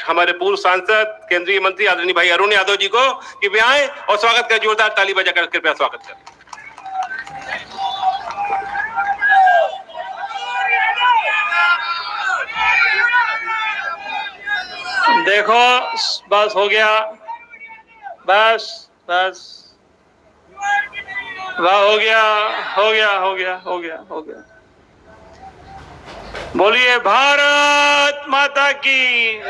हमारे पूर्व सांसद केंद्रीय मंत्री आदरणीय भाई अरुण यादव जी को कि वे आए और स्वागत करें, जोरदार ताली बजाकर कृपया स्वागत करें। देखो बस हो गया, बस बस वाह, हो गया हो गया हो गया हो गया हो गया। बोलिए भारत माता की।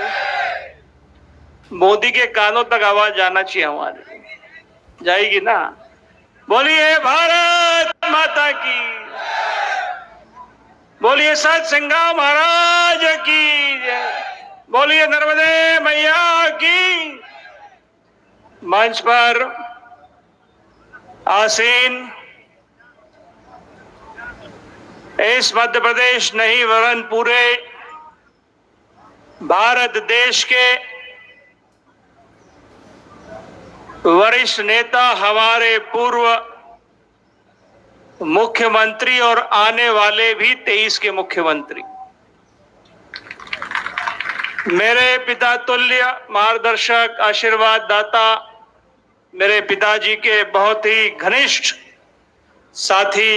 मोदी के कानों तक आवाज जाना चाहिए, हमारी जाएगी ना। बोलिए भारत माता की, बोलिए सत सिंगा महाराज की, बोलिए नर्मदे मैया की। मंच पर आसीन इस मध्य प्रदेश नहीं वरन पूरे भारत देश के वरिष्ठ नेता, हमारे पूर्व मुख्यमंत्री और आने वाले भी 23 के मुख्यमंत्री, मेरे पिता तुल्य मार्गदर्शक, आशीर्वाद दाता, मेरे पिताजी के बहुत ही घनिष्ठ साथी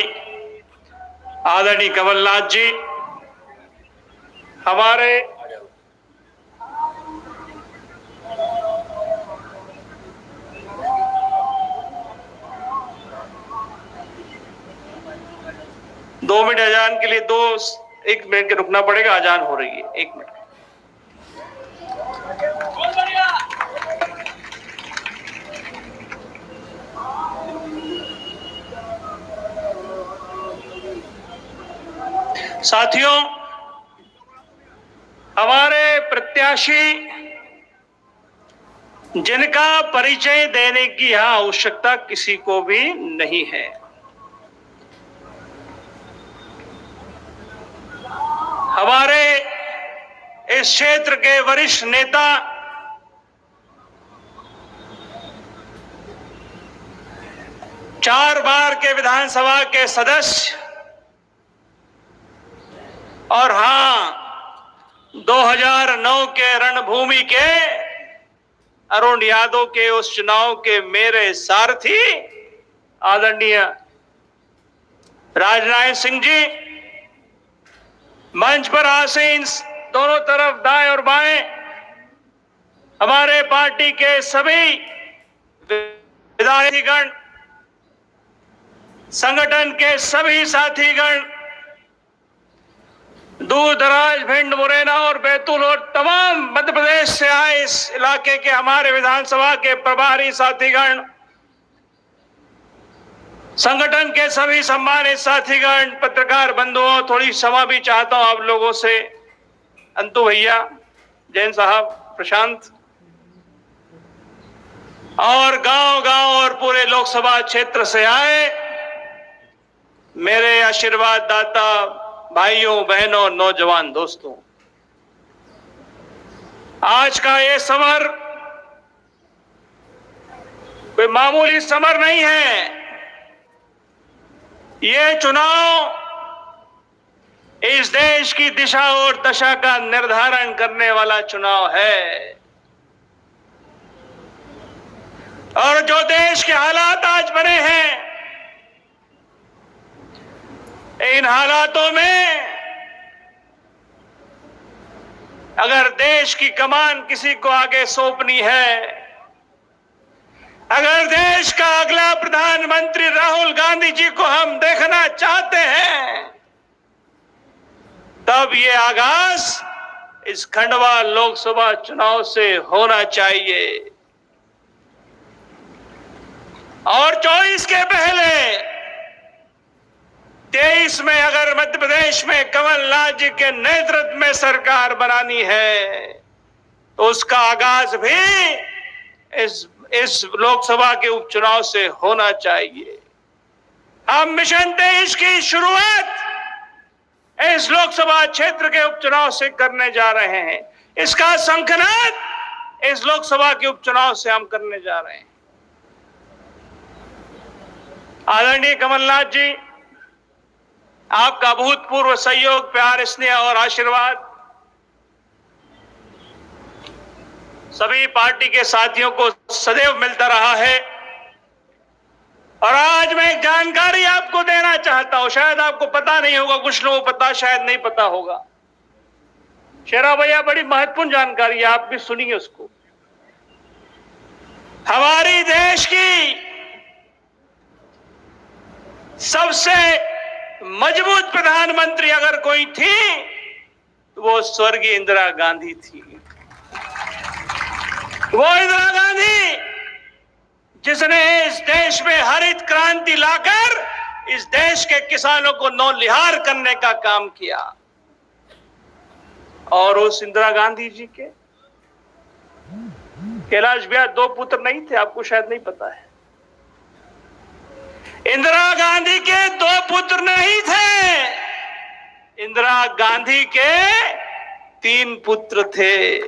आदरणीय कमलनाथ जी, हमारे दो मिनट अजान के लिए, 1 मिनट के रुकना पड़ेगा, अजान हो रही है, 1 मिनट। साथियों, हमारे प्रत्याशी जिनका परिचय देने की यहां आवश्यकता किसी को भी नहीं है, हमारे इस क्षेत्र के वरिष्ठ नेता, 4 बार के विधानसभा के सदस्य, और हां 2009 के रणभूमि के अरुण यादव के उस चुनाव के मेरे सारथी आदरणीय राजनारायण सिंह जी, मंच पर आसीन दोनों तरफ दाएं और बाएं हमारे पार्टी के सभी विधायकगण, संगठन के सभी साथीगण, दूर दराज, भिंड, मुरैना और बैतूल और तमाम मध्य प्रदेश से आए इस इलाके के हमारे विधानसभा के प्रभारी साथीगण, संगठन के सभी सम्मानित साथीगण, पत्रकार बंधुओं, थोड़ी क्षमा भी चाहता हूं आप लोगों से। अंतु भैया, जैन साहब, प्रशांत, और गांव-गांव और पूरे लोकसभा क्षेत्र से आए मेरे आशीर्वाद दाता भाइयों, बहनों, नौजवान दोस्तों, आज का ये समर कोई मामूली समर नहीं है। ये चुनाव इस देश की दिशा और दशा का निर्धारण करने वाला चुनाव है, और जो देश के हालात आज बने हैं, इन हालातों में अगर देश की कमान किसी को आगे सौंपनी है, अगर देश का अगला प्रधानमंत्री राहुल गांधी जी को हम देखना चाहते हैं, तब ये आगाज इस खंडवा लोकसभा चुनाव से होना चाहिए। और 24 के पहले 23 में अगर मध्य प्रदेश में कमलनाथ जी के नेतृत्व में सरकार बनानी है, तो उसका आगाज भी इस लोकसभा के उपचुनाव से होना चाहिए। हम मिशन 23 की शुरुआत इस लोकसभा क्षेत्र के उपचुनाव से करने जा रहे हैं। इसका शंखनाद इस लोकसभा के उपचुनाव से हम करने जा रहे हैं। आदरणीय कमलनाथ जी, आपका भूतपूर्व सहयोग, प्यार, स्नेह और आशीर्वाद सभी पार्टी के साथियों को सदैव मिलता रहा है। और आज मैं एक जानकारी आपको देना चाहता हूं, शायद आपको पता नहीं होगा, कुछ लोगों को पता, शायद नहीं पता होगा। शेरा भैया, बड़ी महत्वपूर्ण जानकारी है, आप भी सुनिए उसको। हमारी देश की सबसे मजबूत प्रधानमंत्री अगर कोई थी तो वो स्वर्गीय इंदिरा गांधी थी। वो इंदिरा गांधी जिसने इस देश में हरित क्रांति लाकर इस देश के किसानों को नौलिहार करने का काम किया। और उस इंदिरा गांधी जी के कैलाश भैया 2 पुत्र नहीं थे, आपको शायद नहीं पता है। इंदिरा गांधी के 2 पुत्र नहीं थे, इंदिरा गांधी के 3 पुत्र थे।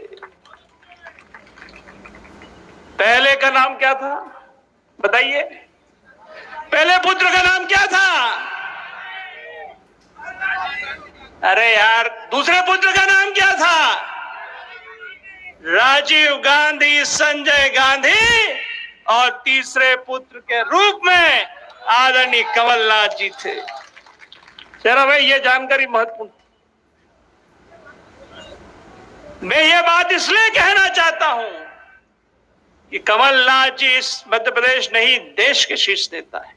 पहले का नाम क्या था बताइए? पहले पुत्र का नाम क्या था? अरे यार, दूसरे पुत्र का नाम क्या था? राजीव गांधी, संजय गांधी, और तीसरे पुत्र के रूप में आदरणीय कमलनाथ जी थे। चलो भाई, ये जानकारी महत्वपूर्ण। मैं ये बात इसलिए कहना चाहता हूं कि कमलनाथ जी इस मध्य प्रदेश नहीं, देश के शीर्ष नेता है।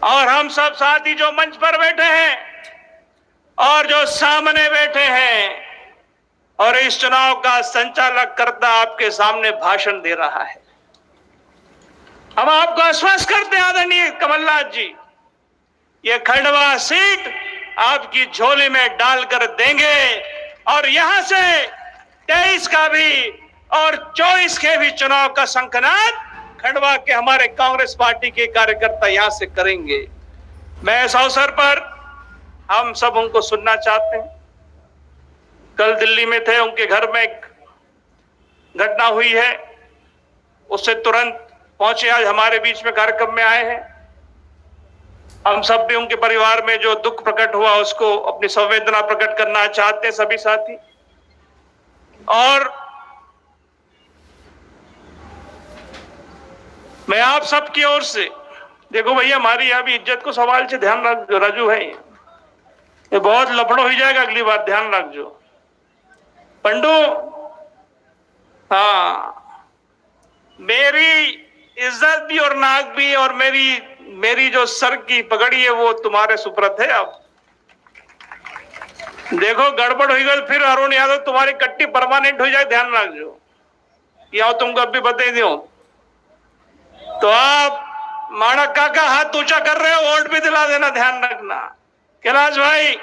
और हम सब साथी जो मंच पर बैठे हैं और जो सामने बैठे हैं और इस चुनाव का संचालक करता आपके सामने भाषण दे रहा है, हम आपको आश्वस्त करते हैं आदरणीय कमलनाथ जी, ये खंडवा सीट आपकी झोली में डालकर देंगे। और यहां से 23 का भी और 24 के भी चुनाव का शंखनाद खंडवा के हमारे कांग्रेस पार्टी के कार्यकर्ता यहां से करेंगे। मैं इस अवसर पर हम सब उनको सुनना चाहते हैं। कल दिल्ली में थे, उनके घर में एक घटना हुई है, उससे तुरंत पहुंचे, आज हमारे बीच में कार्यक्रम में आए हैं। हम सब भी उनके परिवार में जो दुख प्रकट हुआ उसको अपनी संवेदना प्रकट करना चाहते हैं सभी साथी। और मैं आप सबकी ओर से, देखो भैया, हमारी यहाँ भी इज्जत को सवाल से ध्यान रख राजू है, ये बहुत लफड़ो हो जाएगा अगली बार, ध्यान रखो पंडू। हाँ, मेरी इज्जत भी और नाक भी और मेरी जो सर की पगड़ी है वो तुम्हारे सुपुर्द है। अब देखो गड़बड़ हुई गई फिर अरुण यादव तुम्हारी कट्टी परमानेंट हो जाए, ध्यान रखो। या तुमको अब भी बता दो तो आप माणक काका हाथ ऊंचा कर रहे हो, वोट भी दिला देना, ध्यान रखना। कैलाश भाई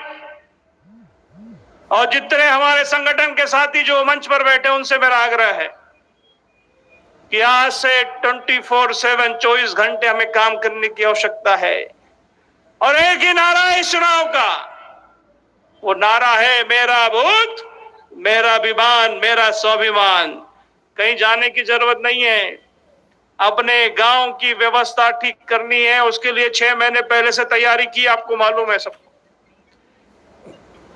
और जितने हमारे संगठन के साथी जो मंच पर बैठे उनसे मेरा आग्रह है कि आज से 24/7 24 घंटे हमें काम करने की आवश्यकता है। और एक ही नारा है इस चुनाव का, वो नारा है मेरा बूथ मेरा विमान मेरा स्वाभिमान। कहीं जाने की जरूरत नहीं है, अपने गांव की व्यवस्था ठीक करनी है, उसके लिए 6 महीने पहले से तैयारी की, आपको मालूम है सबको।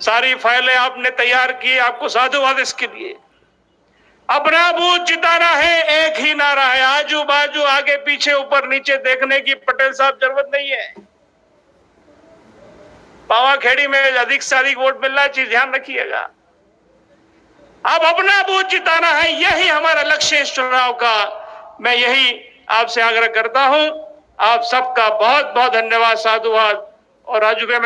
सारी फाइलें आपने तैयार की, आपको साधुवाद इसके लिए। अपना बूथ जिताना है, एक ही नारा है, आजू बाजू आगे पीछे ऊपर नीचे देखने की पटेल साहब जरूरत नहीं है। पावाखेड़ी में अधिक से अधिक वोट मिलना चाहिए, ध्यान रखिएगा। अब अपना बूथ जिताना है, यही हमारा लक्ष्य इस चुनाव का। मैं यही आपसे आग्रह करता हूं। आप सबका बहुत बहुत धन्यवाद, साधुवाद। और राजू भाई